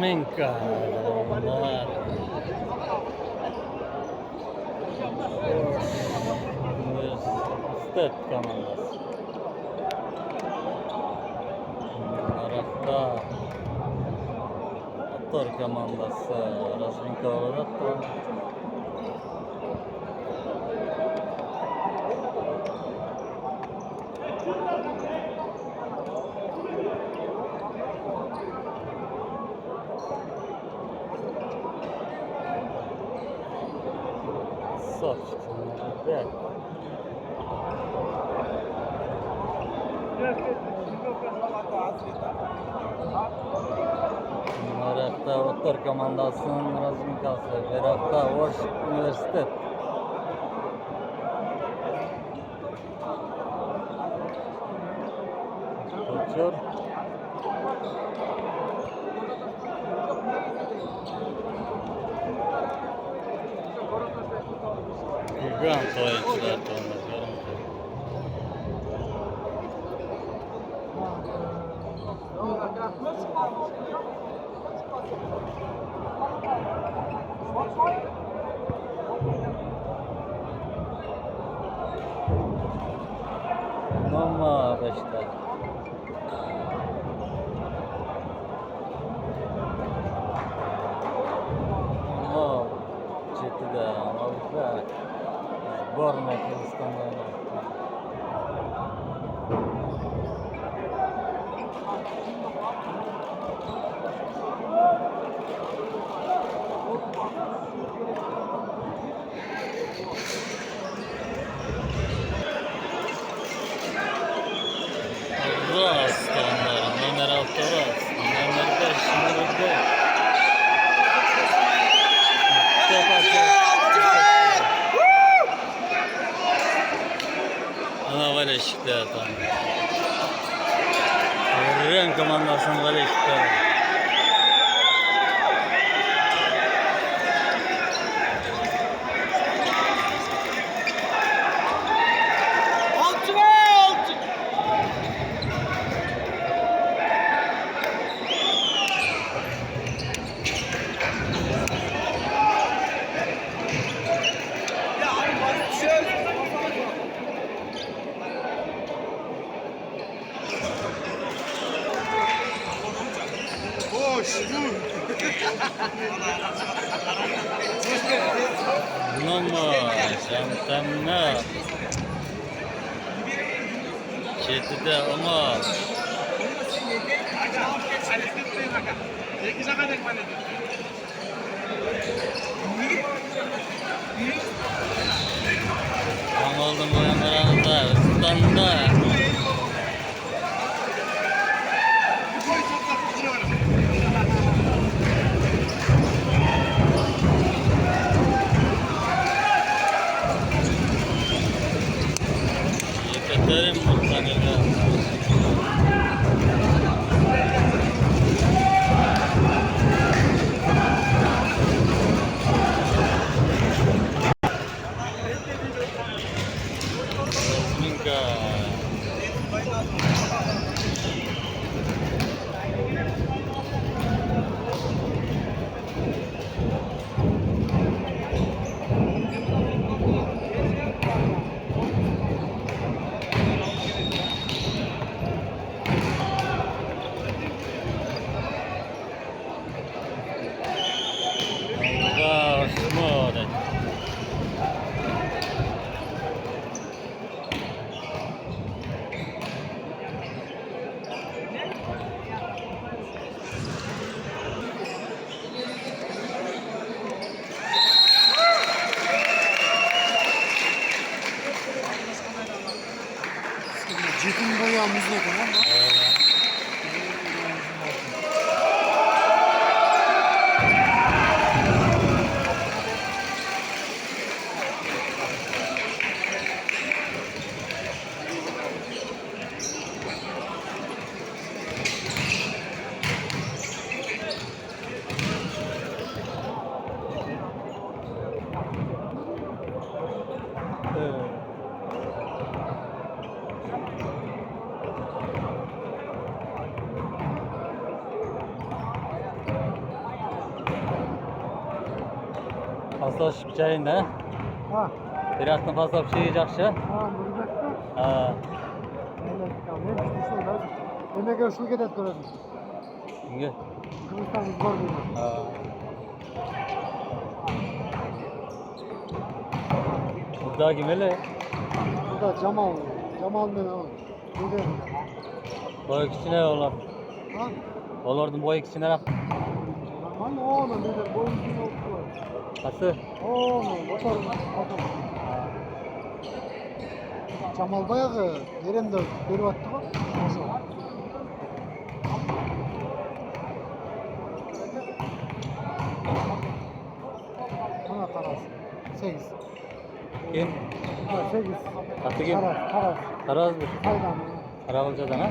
Razminka. Bunlar. Universitet komandası. Tarafta Ator komandası. Razminka olarak da собственно, Tarafta Otor komandasının Razminkası, tarafta Oş Üniversitet. Koçur. Gigant oyuncular tanıyorum. Ama Beşiktaş. Ama Çeti'de ama güzel. Borna Kırgızistan'da. Rast onların. Ömer Altı Rast. Ömer 5. Ömer 5. Ana Valeşik'te tam. Ren komandasının Valeşik'te. Nama Jantanna Çetide ama Anadolu boyanlarında standa Yekatlerim muhtemelen. Razminka. Смотрит. Cetin bayağı muzla tamam mı? Fazla şıpçayın da. Ha. Birazdan fazla bir şey yiyeceksin. Ha, buradaki. Ha. Evet, tamam. Ne işte şu lazım. Demek ki şu kadar görelim. Şimdi. Kılıçtan zor değil. Ha. Burada kimeli? Burada Cemal. Cemal ne oğlum? Ne diyor? Boy içine olur. Ha? Olurdun boy içine rak. Normal oğlum ne diyor? Boyun için oldu. Nasıl? Oğlum, otur. Cemal bayağı yerinde beri attı bak. Nasıl? Bana taraf. 8. Kim? Ha 8. Atı kim? Taraf. Taraz mı? Haydan. Karabalca'dan ha?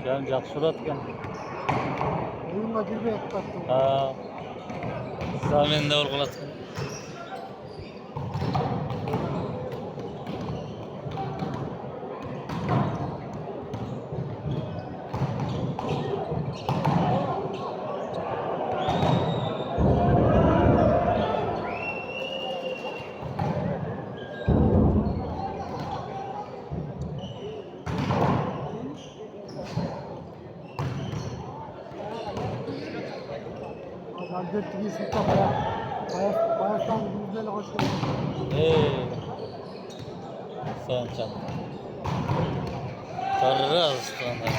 Şu an Jakşurat kan. Oyunla girmeye ettim. Ha. Samen de orgulatkan. Ben dört gibi sütta bayaktan yüzdeyle hoş geldin. Sen çal. Taraz sonra.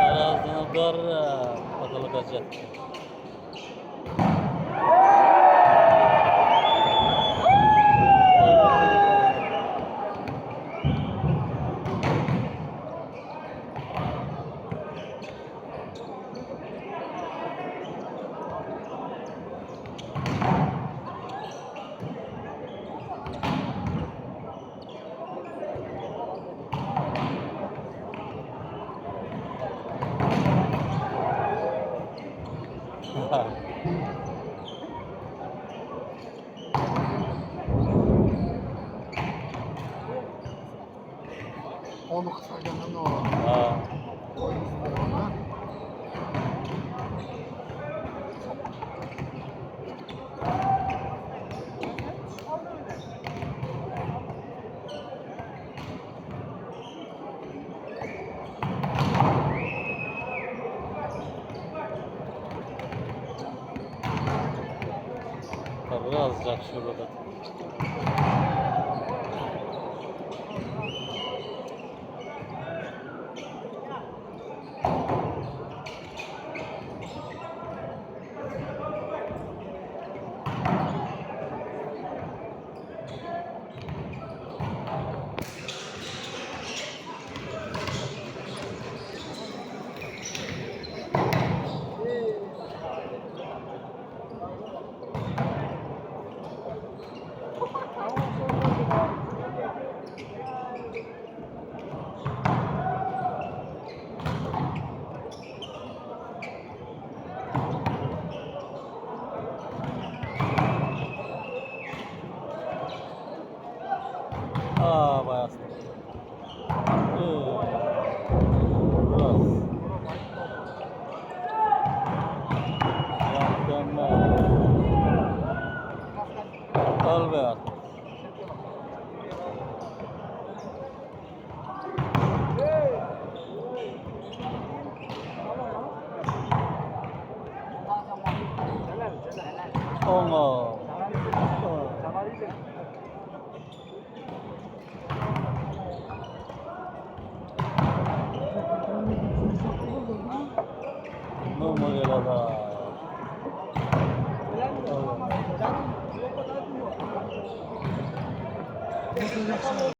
Tarazdan dar patalık acı. Onu kısa geldim ne olur. Ha. Taraz Jakşurat. Aa bayağı. Biraz. Mükemmel. Al be artık. 어머. 너무 잘하다. Nasıl